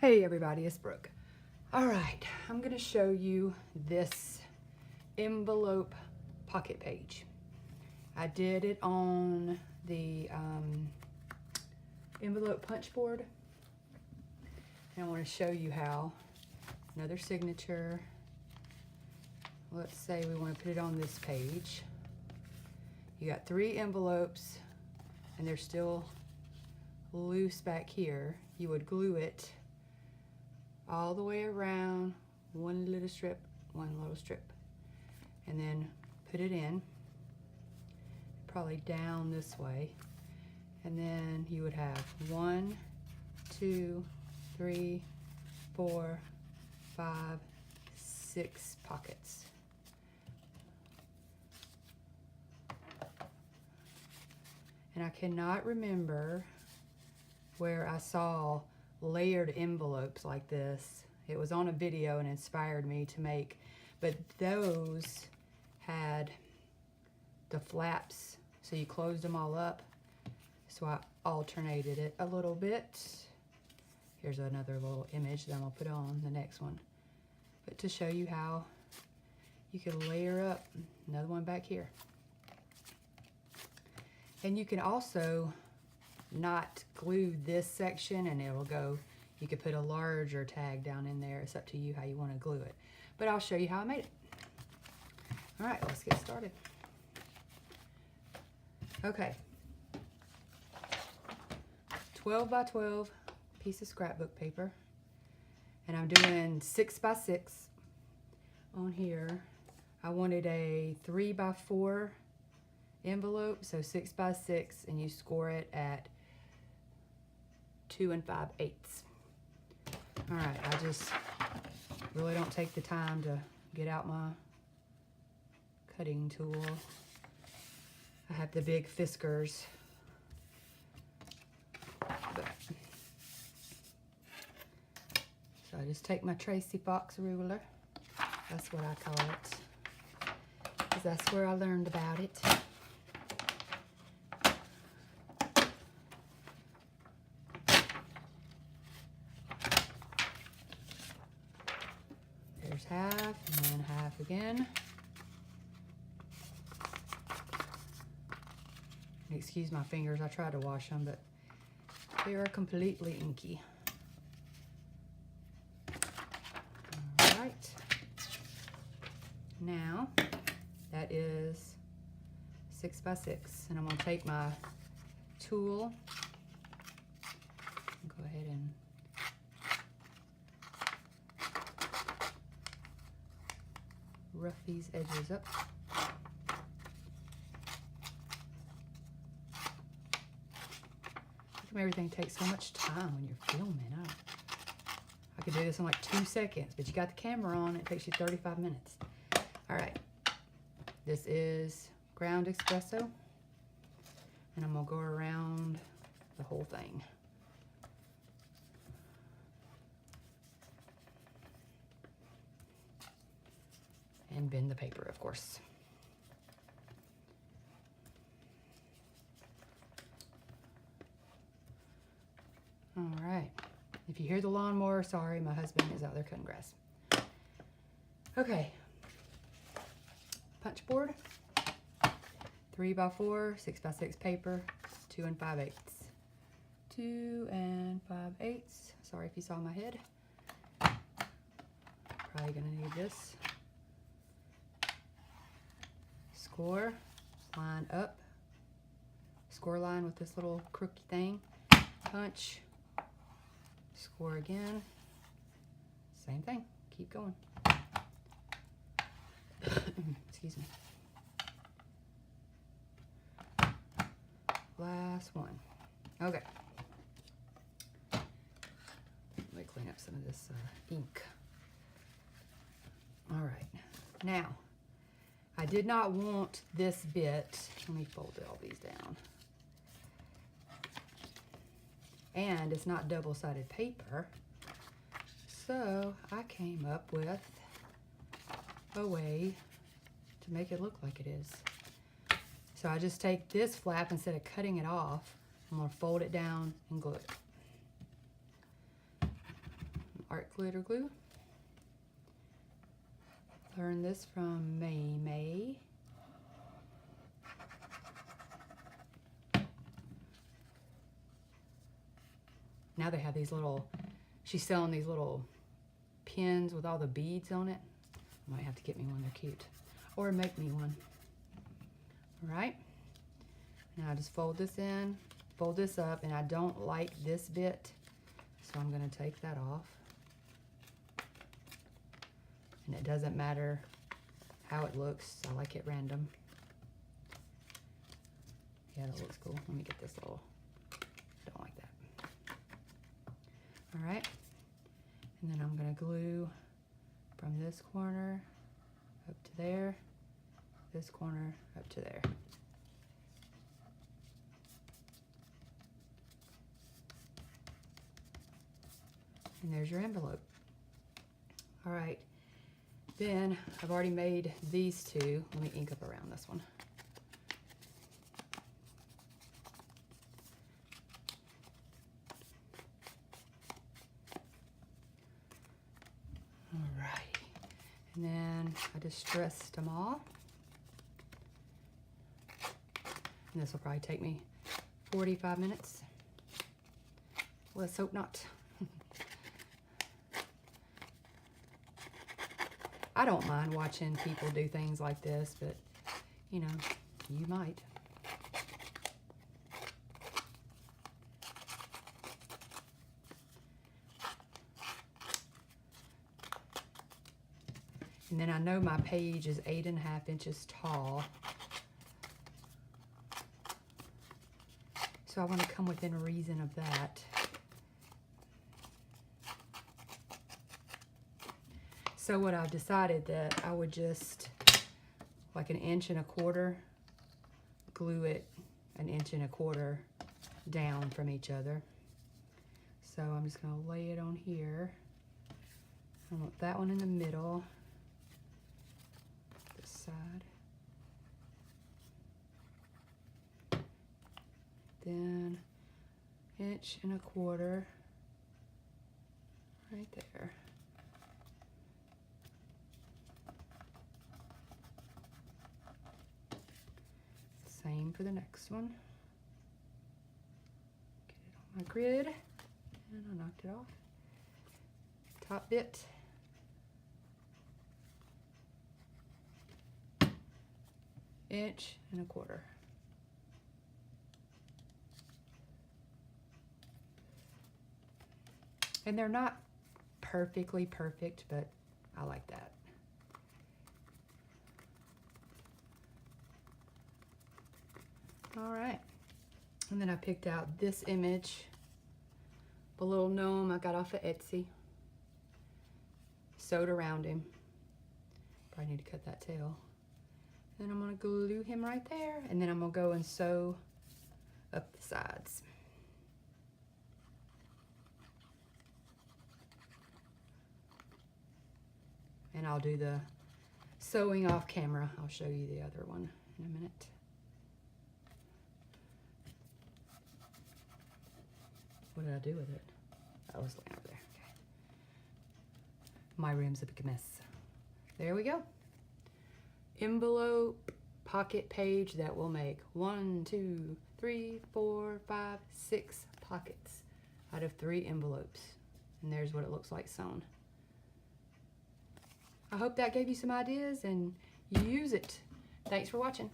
Hey everybody, it's Brooke. All right, I'm gonna show you this envelope pocket page. I did it on the envelope punch board. And I wanna show you how. Another signature. Let's say we wanna put it on this page. You got 3 envelopes and they're still loose back here. You would glue it all the way around, one little strip, and then put it in, probably down this way, and then you would have 1, 2, 3, 4, 5, 6 pockets. And I cannot remember where I saw layered envelopes like this. It was on a video and inspired me to make, but those had the flaps, so you closed them all up. So I alternated it a little bit. Here's another little image that I'm gonna put on the next one. But to show you how you can layer up, another one back here. And you can also not glue this section and it will go. You could put a larger tag down in there. It's up to you how you want to glue it. But I'll show you how I made it. All right, let's get started. Okay. 12 by 12 piece of scrapbook paper. And I'm doing 6 by 6 on here. I wanted a 3 by 4 envelope, so 6 by 6, and you score it at 2 5/8. All right, I just really don't take the time to get out my cutting tool. I have the big Fiskars. So I just take my Tracy Fox ruler. That's what I call it, because that's where I learned about it. There's half, and then half again. Excuse my fingers, I tried to wash them, but they are completely inky. All right. Now, that is 6 by 6, and I'm gonna take my tool, go ahead and rough these edges up. How come everything takes so much time when you're filming? I could do this in like 2 seconds, but you got the camera on, it takes you 35 minutes. All right, this is ground espresso, and I'm gonna go around the whole thing. And bend the paper, of course. All right. If you hear the lawnmower, sorry, my husband is out there cutting grass. Okay. Punch board. 3 by 4, 6 by 6 paper, 2 5/8. 2 5/8. Sorry if you saw my head. Probably gonna need this. Score, line up, score line with this little crooky thing, punch, score again, same thing, keep going. Excuse me. Last one. Okay. Let me clean up some of this ink. All right, now, I did not want this bit. Let me fold all these down. And it's not double-sided paper. So I came up with a way to make it look like it is. So I just take this flap, instead of cutting it off, I'm gonna fold it down and glue it. art glitter glue. Learned this from May. Now they have these little, she's selling these little pins with all the beads on it. I might have to get me one, they're cute. Or make me one. All right. Now I just fold this in, fold this up, and I don't like this bit, so I'm gonna take that off. And it doesn't matter how it looks, I like it random. Yeah, that looks cool. Let me get this little, don't like that. All right, and then I'm gonna glue from this corner up to there, this corner up to there. And there's your envelope. All right, then I've already made these two. Let me ink up around this one. All right, and then I just dressed them all. And this will probably take me 45 minutes. Let's hope not. I don't mind watching people do things like this, but you know, you might. And then I know my page is 8.5 inches tall. So I want to come within reason of that. So what I've decided that I would just, like 1.25 inches, glue it 1.25 inches down from each other. So I'm just gonna lay it on here. I want that one in the middle, this side. Then 1.25 inches right there. Same for the next one. Get it on my grid, and I knocked it off. Top bit. Inch and a quarter. And they're not perfectly perfect, but I like that. All right, and then I picked out this image, the little gnome I got off of Etsy. Sewed around him. Probably need to cut that tail. Then I'm gonna glue him right there, and then I'm gonna go and sew up the sides. And I'll do the sewing off camera. I'll show you the other one in a minute. What did I do with it? Oh, it was laying over there. Okay. My room's a big mess. There we go. Envelope pocket page that will make 1, 2, 3, 4, 5, 6 pockets out of 3 envelopes. And there's what it looks like sewn. I hope that gave you some ideas and you use it. Thanks for watching.